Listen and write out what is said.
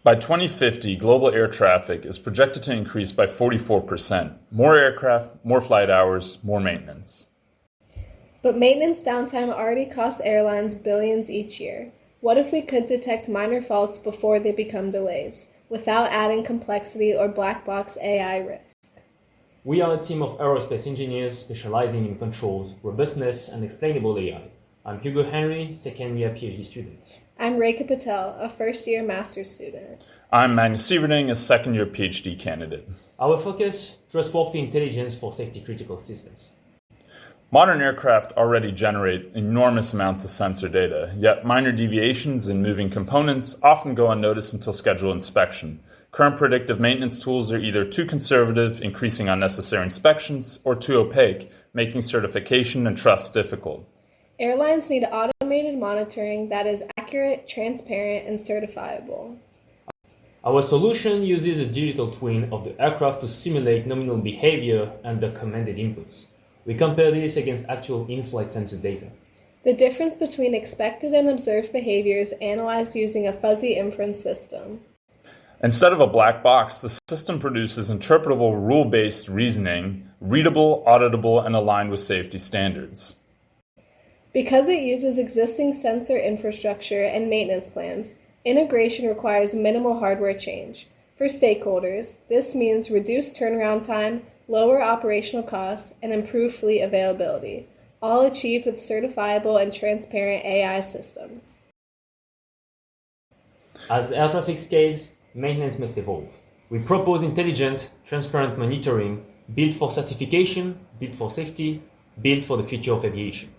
By 2050, global air traffic is projected to increase by 44%. More aircraft, more flight hours, more maintenance. But maintenance downtime already costs airlines billions each year. What if we could detect minor faults before they become delays, without adding complexity or black box AI risk? We are a team of aerospace engineers specializing in controls, robustness, and explainable AI. I'm Hugo Henry, second-year PhD student. I'm Rekha Patel, a first-year master's student. I'm Magnus Sieverding, a second-year PhD candidate. Our focus, trustworthy intelligence for safety-critical systems. Modern aircraft already generate enormous amounts of sensor data, yet minor deviations in moving components often go unnoticed until scheduled inspection. Current predictive maintenance tools are either too conservative, increasing unnecessary inspections, or too opaque, making certification and trust difficult. Airlines need automated monitoring that is accurate, transparent, and certifiable. Our solution uses a digital twin of the aircraft to simulate nominal behavior under commanded inputs. We compare this against actual in-flight sensor data. The difference between expected and observed behavior is analyzed using a fuzzy inference system. Instead of a black box, the system produces interpretable rule-based reasoning, readable, auditable, and aligned with safety standards. Because it uses existing sensor infrastructure and maintenance plans, integration requires minimal hardware change. For stakeholders, this means reduced turnaround time, lower operational costs, and improved fleet availability, all achieved with certifiable and transparent AI systems. As air traffic scales, maintenance must evolve. We propose intelligent, transparent monitoring built for certification, built for safety, built for the future of aviation.